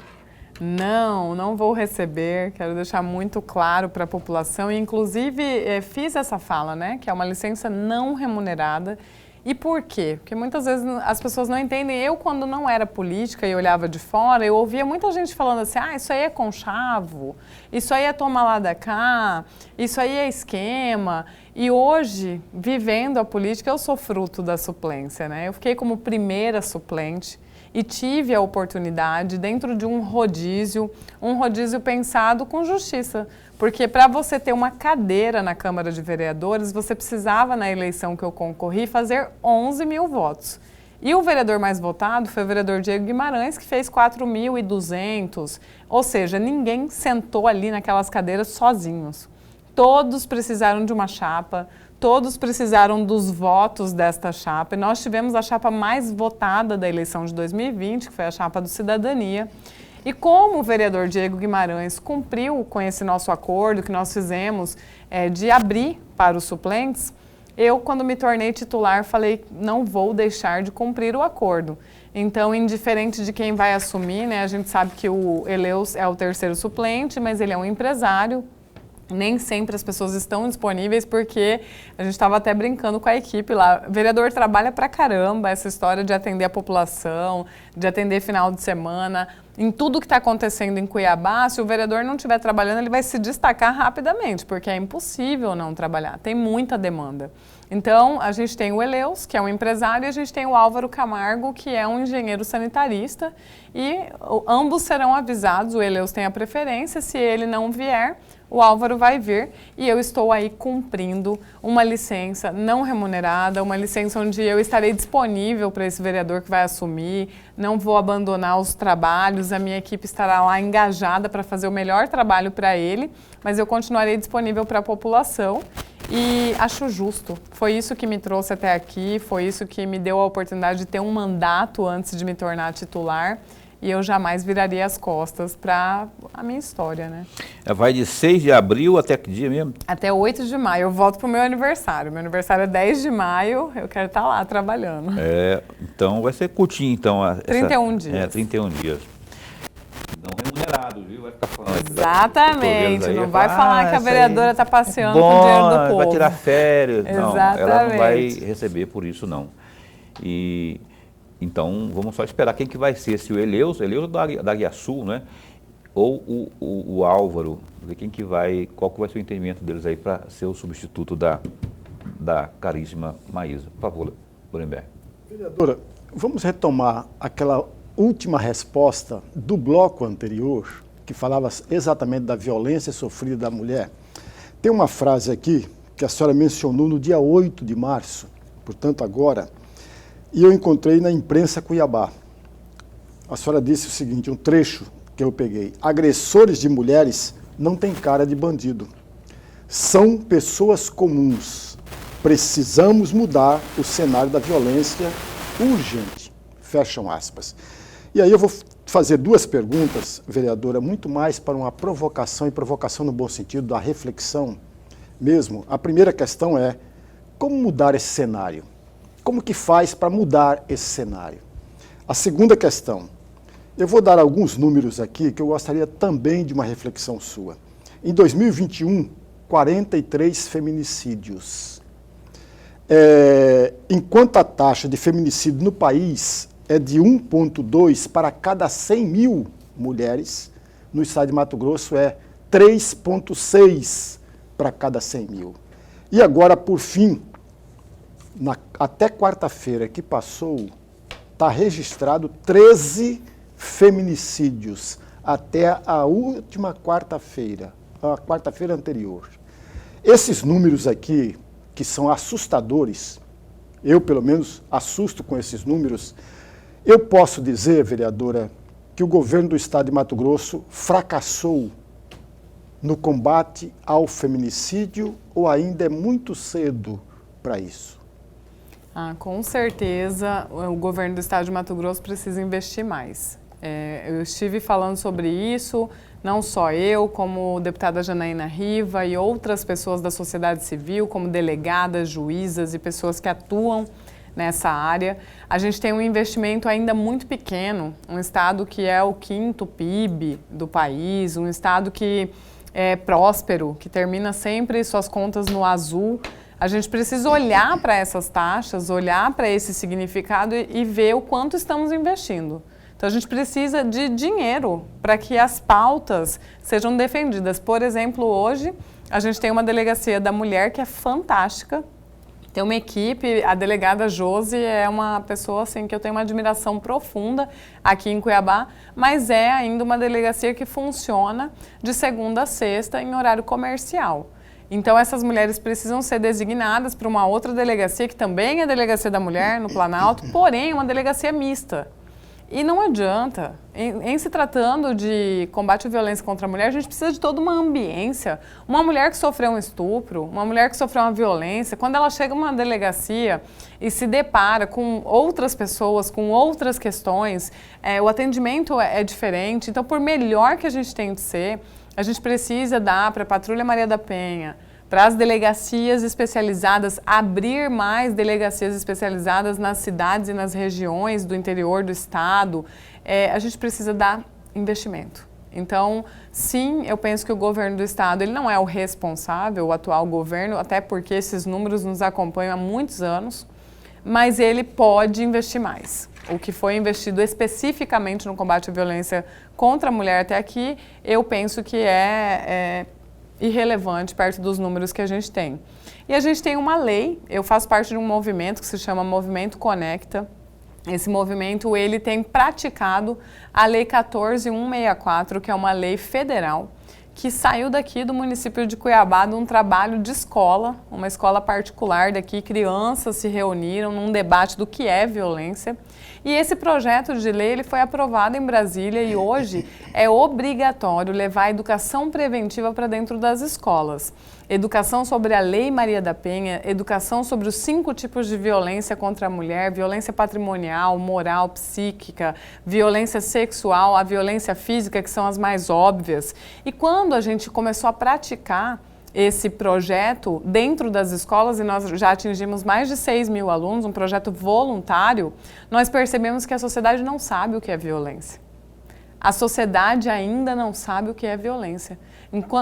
Não vou receber, quero deixar muito claro para a população, e inclusive fiz essa fala, né, que é uma licença não remunerada. E por quê? Porque muitas vezes as pessoas não entendem. Eu, quando não era política e olhava de fora, eu ouvia muita gente falando assim, isso aí é conchavo, isso aí é toma lá da cá, isso aí é esquema. E hoje, vivendo a política, eu sou fruto da suplência, né? Eu fiquei como primeira suplente e tive a oportunidade dentro de um rodízio pensado com justiça. Porque para você ter uma cadeira na Câmara de Vereadores, você precisava, na eleição que eu concorri, fazer 11 mil votos. E o vereador mais votado foi o vereador Diego Guimarães, que fez 4.200. Ou seja, ninguém sentou ali naquelas cadeiras sozinhos. Todos precisaram de uma chapa, todos precisaram dos votos desta chapa. E nós tivemos a chapa mais votada da eleição de 2020, que foi a chapa do Cidadania. E como o vereador Diego Guimarães cumpriu com esse nosso acordo que nós fizemos de abrir para os suplentes, eu, quando me tornei titular, falei, não vou deixar de cumprir o acordo. Então, indiferente de quem vai assumir, né, a gente sabe que o Eleus é o terceiro suplente, mas ele é um empresário. Nem sempre as pessoas estão disponíveis, porque a gente estava até brincando com a equipe lá. O vereador trabalha pra caramba, essa história de atender a população, de atender final de semana. Em tudo que está acontecendo em Cuiabá, se o vereador não estiver trabalhando, ele vai se destacar rapidamente, porque é impossível não trabalhar, tem muita demanda. Então, a gente tem o Eleus, que é um empresário, e a gente tem o Álvaro Camargo, que é um engenheiro sanitarista, e ambos serão avisados, o Eleus tem a preferência, se ele não vier, o Álvaro vai vir, e eu estou aí cumprindo uma licença não remunerada, uma licença onde eu estarei disponível para esse vereador que vai assumir, não vou abandonar os trabalhos, a minha equipe estará lá engajada para fazer o melhor trabalho para ele, mas eu continuarei disponível para a população e acho justo. Foi isso que me trouxe até aqui, foi isso que me deu a oportunidade de ter um mandato antes de me tornar titular. E eu jamais viraria as costas para a minha história, né? Vai de 6 de abril até que dia mesmo? Até 8 de maio. Eu volto para o meu aniversário. Meu aniversário é 10 de maio, eu quero estar lá trabalhando. Então vai ser curtinho, então. 31 dias. 31 dias. Não remunerado, viu? Vai ficar falando. Exatamente. Não vai falar que a vereadora está passeando bom, com o dinheiro do povo. Vai tirar férias. Exatamente. Não, ela não vai receber por isso, não. Então, vamos só esperar quem que vai ser, se o Eleus da Guia Sul, né? Ou o Álvaro, ver quem que vai, qual que vai ser o entendimento deles aí para ser o substituto da caríssima Maísa. Por favor, Lorenberg. Vereadora, vamos retomar aquela última resposta do bloco anterior, que falava exatamente da violência sofrida da mulher. Tem uma frase aqui que a senhora mencionou no dia 8 de março, portanto agora, e eu encontrei na imprensa Cuiabá. A senhora disse o seguinte, um trecho que eu peguei. Agressores de mulheres não têm cara de bandido. São pessoas comuns. Precisamos mudar o cenário da violência urgente. Fecham aspas. E aí eu vou fazer duas perguntas, vereadora, muito mais para uma provocação, e provocação no bom sentido, da reflexão mesmo. A primeira questão é, como mudar esse cenário? Como que faz para mudar esse cenário? A segunda questão, eu vou dar alguns números aqui que eu gostaria também de uma reflexão sua. Em 2021, 43 feminicídios. Enquanto a taxa de feminicídio no país é de 1,2 para cada 100 mil mulheres, no estado de Mato Grosso é 3,6 para cada 100 mil. E agora, por fim, até quarta-feira que passou, está registrado 13 feminicídios até a última quarta-feira, a quarta-feira anterior. Esses números aqui, que são assustadores, eu pelo menos assusto com esses números, eu posso dizer, vereadora, que o governo do estado de Mato Grosso fracassou no combate ao feminicídio ou ainda é muito cedo para isso? Com certeza, o governo do estado de Mato Grosso precisa investir mais. Eu estive falando sobre isso, não só eu, como deputada Janaína Riva e outras pessoas da sociedade civil, como delegadas, juízas e pessoas que atuam nessa área. A gente tem um investimento ainda muito pequeno, um estado que é o 5º PIB do país, um estado que é próspero, que termina sempre suas contas no azul. A gente precisa olhar para essas taxas, olhar para esse significado e ver o quanto estamos investindo. Então, a gente precisa de dinheiro para que as pautas sejam defendidas. Por exemplo, hoje, a gente tem uma delegacia da mulher que é fantástica. Tem uma equipe, a delegada Josi é uma pessoa assim, que eu tenho uma admiração profunda aqui em Cuiabá, mas é ainda uma delegacia que funciona de segunda a sexta em horário comercial. Então, essas mulheres precisam ser designadas para uma outra delegacia, que também é delegacia da mulher, no Planalto, porém, é uma delegacia mista. E não adianta, em se tratando de combate à violência contra a mulher, a gente precisa de toda uma ambiência. Uma mulher que sofreu um estupro, uma mulher que sofreu uma violência, quando ela chega numa delegacia e se depara com outras pessoas, com outras questões, o atendimento é diferente. Então, por melhor que a gente tente ser, a gente precisa dar para a Patrulha Maria da Penha, para as delegacias especializadas, abrir mais delegacias especializadas nas cidades e nas regiões do interior do estado, a gente precisa dar investimento. Então, sim, eu penso que o governo do estado ele não é o responsável, o atual governo, até porque esses números nos acompanham há muitos anos, mas ele pode investir mais. O que foi investido especificamente no combate à violência contra a mulher até aqui, eu penso que é irrelevante perto dos números que a gente tem. E a gente tem uma lei, eu faço parte de um movimento que se chama Movimento Conecta. Esse movimento, ele tem praticado a Lei 14.164, que é uma lei federal, que saiu daqui do município de Cuiabá de um trabalho de escola, uma escola particular daqui, crianças se reuniram num debate do que é violência. E esse projeto de lei ele foi aprovado em Brasília e hoje é obrigatório levar a educação preventiva para dentro das escolas. Educação sobre a Lei Maria da Penha, educação sobre os 5 tipos de violência contra a mulher, violência patrimonial, moral, psíquica, violência sexual, a violência física, que são as mais óbvias. E quando a gente começou a praticar esse projeto dentro das escolas, e nós já atingimos mais de 6.000 alunos, um projeto voluntário, nós percebemos que a sociedade não sabe o que é violência. A sociedade ainda não sabe o que é violência.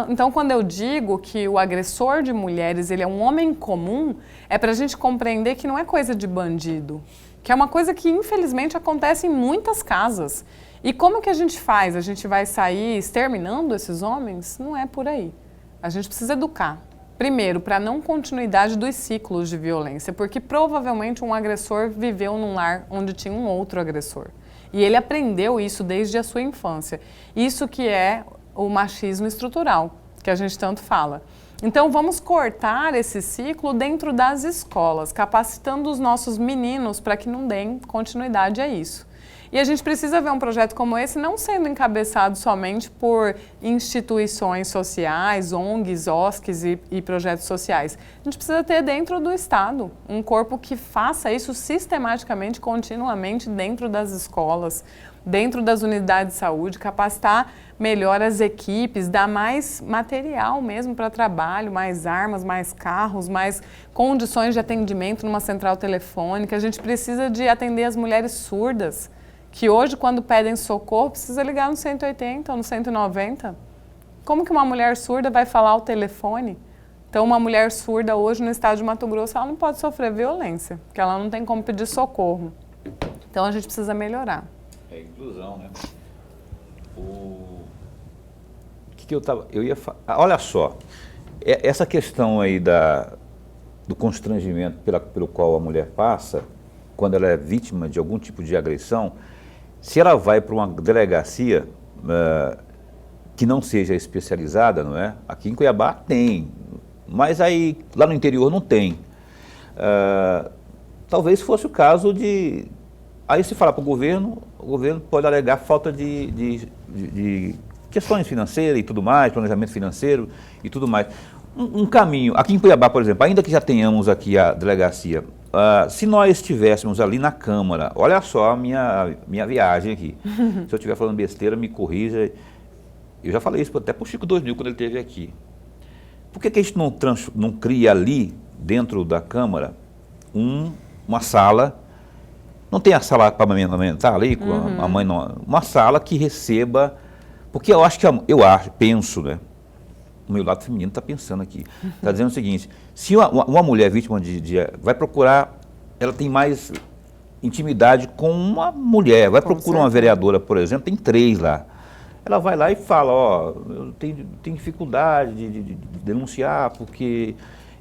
Então, quando eu digo que o agressor de mulheres ele é um homem comum, é para a gente compreender que não é coisa de bandido, que é uma coisa que infelizmente acontece em muitas casas. E como que a gente faz? A gente vai sair exterminando esses homens? Não é por aí. A gente precisa educar. Primeiro, para a não continuidade dos ciclos de violência, porque provavelmente um agressor viveu num lar onde tinha um outro agressor. E ele aprendeu isso desde a sua infância. Isso que é o machismo estrutural, que a gente tanto fala. Então, vamos cortar esse ciclo dentro das escolas, capacitando os nossos meninos para que não deem continuidade a isso. E a gente precisa ver um projeto como esse não sendo encabeçado somente por instituições sociais, ONGs, OSCs e projetos sociais. A gente precisa ter dentro do Estado um corpo que faça isso sistematicamente, continuamente dentro das escolas, dentro das unidades de saúde, capacitar melhor as equipes, dar mais material mesmo para trabalho, mais armas, mais carros, mais condições de atendimento numa central telefônica. A gente precisa de atender as mulheres surdas, que hoje, quando pedem socorro, precisa ligar no 180 ou no 190. Como que uma mulher surda vai falar ao telefone? Então, uma mulher surda hoje no estado de Mato Grosso, ela não pode sofrer violência, porque ela não tem como pedir socorro. Então, a gente precisa melhorar. É inclusão, né? O que eu ia falar? Olha só, essa questão aí do constrangimento pelo qual a mulher passa, quando ela é vítima de algum tipo de agressão, se ela vai para uma delegacia que não seja especializada, não é? Aqui em Cuiabá tem, mas aí lá no interior não tem. Talvez fosse o caso de... Aí se falar para o governo pode alegar falta de questões financeiras e tudo mais, planejamento financeiro e tudo mais. Um caminho, aqui em Cuiabá, por exemplo, ainda que já tenhamos aqui a delegacia, se nós estivéssemos ali na Câmara, olha só a minha viagem aqui, se eu estiver falando besteira, me corrija, eu já falei isso até para o Chico 2000 quando ele esteve aqui. Por que a gente não cria ali, dentro da Câmara, uma sala, não tem a sala para amamentar ali, com a mãe não, uma sala que receba, porque eu acho que, penso, né? O meu lado feminino está pensando aqui, está dizendo o seguinte, se uma mulher vítima vai procurar, ela tem mais intimidade com uma mulher, vai procurar uma vereadora, por exemplo, tem 3 lá. Ela vai lá e fala, eu tenho dificuldade de denunciar porque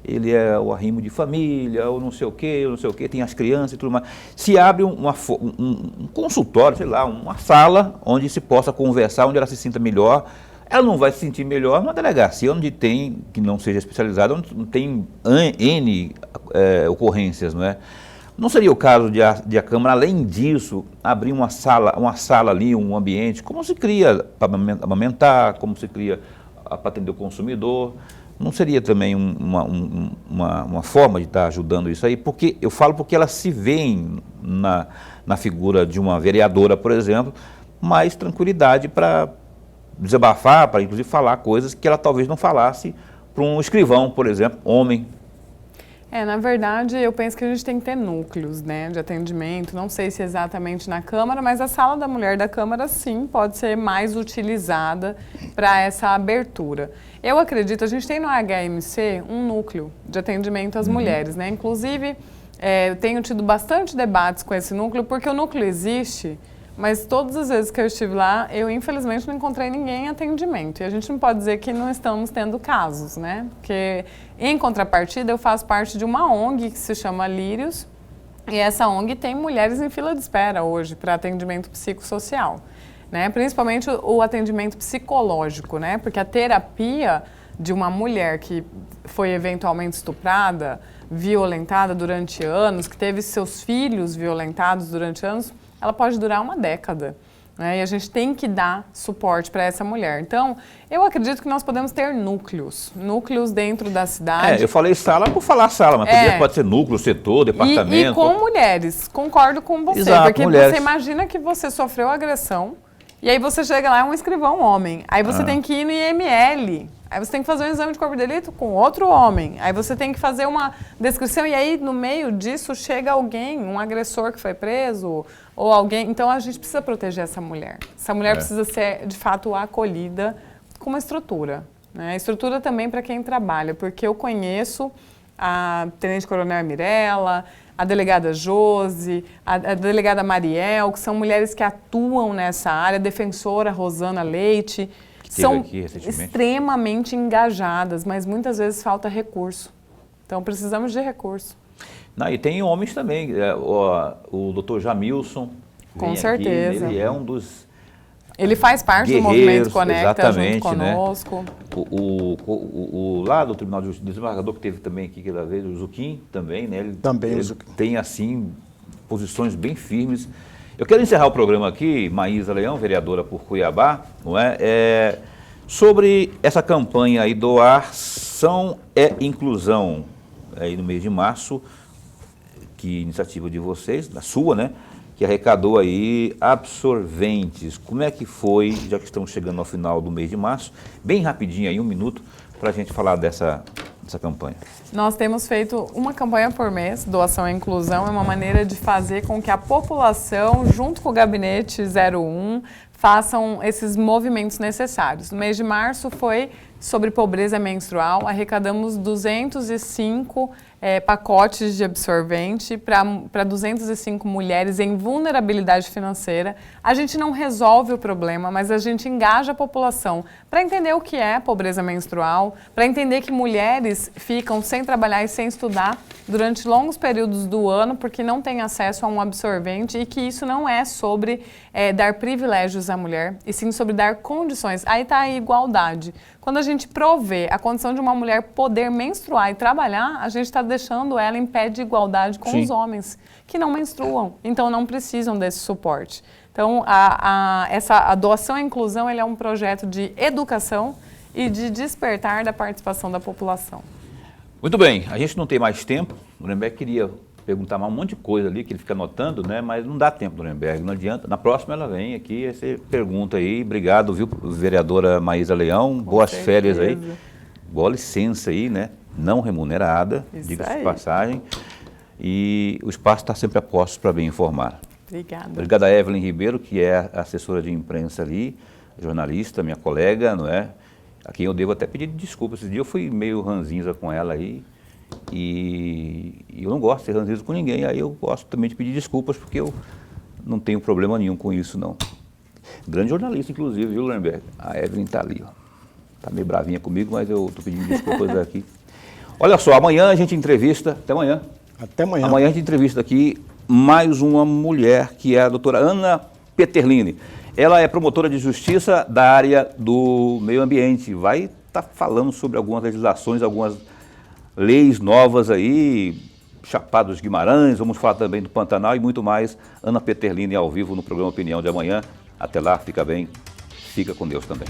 ele é o arrimo de família, ou não sei o quê, tem as crianças e tudo mais. Se abre um consultório, sei lá, uma sala onde se possa conversar, onde ela se sinta melhor. Ela não vai se sentir melhor numa delegacia onde tem, que não seja especializada, onde tem N ocorrências, não é? Não seria o caso de a Câmara, além disso, abrir uma sala ali, um ambiente, como se cria para amamentar, como se cria para atender o consumidor? Não seria também uma forma de estar ajudando isso aí? Porque eu falo porque elas se veem na figura de uma vereadora, por exemplo, mais tranquilidade para desabafar, para inclusive falar coisas que ela talvez não falasse para um escrivão, por exemplo, homem. Na verdade, eu penso que a gente tem que ter núcleos, né, de atendimento, não sei se exatamente na Câmara, mas a Sala da Mulher da Câmara, sim, pode ser mais utilizada para essa abertura. Eu acredito, a gente tem no HMC um núcleo de atendimento às mulheres, né, inclusive eu tenho tido bastante debates com esse núcleo, porque o núcleo existe, mas todas as vezes que eu estive lá, eu infelizmente não encontrei ninguém em atendimento. E a gente não pode dizer que não estamos tendo casos, né? Porque, em contrapartida, eu faço parte de uma ONG que se chama Lírios, e essa ONG tem mulheres em fila de espera hoje para atendimento psicossocial, né? Principalmente o atendimento psicológico, né? Porque a terapia de uma mulher que foi eventualmente estuprada, violentada durante anos, que teve seus filhos violentados durante anos, ela pode durar uma década, né? E a gente tem que dar suporte para essa mulher. Então, eu acredito que nós podemos ter núcleos dentro da cidade. Eu falei sala por falar sala, mas pode ser núcleo, setor, departamento. E com mulheres, concordo com você. Exato, porque mulheres. Você imagina que você sofreu agressão, e aí você chega lá, é um escrivão homem, aí você tem que ir no IML, aí você tem que fazer um exame de corpo de delito com outro homem, aí você tem que fazer uma descrição, e aí no meio disso chega alguém, um agressor que foi preso, ou alguém. Então a gente precisa proteger essa mulher. Essa mulher precisa ser, de fato, acolhida com uma estrutura, né? Estrutura também para quem trabalha, porque eu conheço a Tenente Coronel Mirella, a delegada Josi, a delegada Mariel, que são mulheres que atuam nessa área, a defensora Rosana Leite, são extremamente engajadas, mas muitas vezes falta recurso. Então precisamos de recurso. E tem homens também, o doutor Jamilson. Com certeza. Ele é um dos Ele faz parte do movimento Conecta junto conosco. Né? Lá do Tribunal de Justiça, o desembargador que teve também aqui aquela vez, o Zuquim também, né? Ele tem, assim, posições bem firmes. Eu quero encerrar o programa aqui, Maísa Leão, vereadora por Cuiabá, não é? Sobre essa campanha aí, Doação é Inclusão, aí no mês de março, que iniciativa de vocês, da sua, né? Que arrecadou aí absorventes. Como é que foi, já que estamos chegando ao final do mês de março, bem rapidinho aí, 1 minuto, para a gente falar dessa campanha. Nós temos feito uma campanha por mês, Doação à Inclusão, é uma maneira de fazer com que a população, junto com o Gabinete 01, façam esses movimentos necessários. No mês de março foi sobre pobreza menstrual, arrecadamos 205 pacotes de absorvente para 205 mulheres em vulnerabilidade financeira. A gente não resolve o problema, mas a gente engaja a população para entender o que é pobreza menstrual, para entender que mulheres ficam sem trabalhar e sem estudar durante longos períodos do ano porque não têm acesso a um absorvente e que isso não é sobre dar privilégios à mulher, e sim sobre dar condições. Aí está a igualdade. Quando a gente provê a condição de uma mulher poder menstruar e trabalhar, a gente está deixando ela em pé de igualdade com os homens que não menstruam, então não precisam desse suporte. Então, a doação à inclusão ele é um projeto de educação e de despertar da participação da população. Muito bem, a gente não tem mais tempo. O Nuremberg queria perguntar mais um monte de coisa ali, que ele fica anotando, né? Mas não dá tempo, Nuremberg, não adianta. Na próxima ela vem aqui, você pergunta aí. Obrigado, viu, vereadora Maísa Leão. Boas férias aí. Boa licença aí, né? Não remunerada, diga-se de passagem. e o espaço está sempre a postos para bem informar. Obrigada. Obrigado a Evelyn Ribeiro, que é a assessora de imprensa ali, jornalista, minha colega, não é? A quem eu devo até pedir desculpas. Esse dia eu fui meio ranzinza com ela aí, e eu não gosto de ser ranzinza com ninguém, aí eu gosto também de pedir desculpas, porque eu não tenho problema nenhum com isso, não. Grande jornalista, inclusive, viu, Lemberg? A Evelyn está ali, ó. Tá meio bravinha comigo, mas eu estou pedindo desculpas aqui. Olha só, amanhã a gente entrevista, até amanhã. Até amanhã. Amanhã a gente entrevista aqui mais uma mulher, que é a doutora Ana Peterlini. Ela é promotora de justiça da área do meio ambiente. Vai estar falando sobre algumas legislações, algumas leis novas aí, Chapada dos Guimarães, vamos falar também do Pantanal e muito mais. Ana Peterlini ao vivo no programa Opinião de amanhã. Até lá, fica bem, fica com Deus também.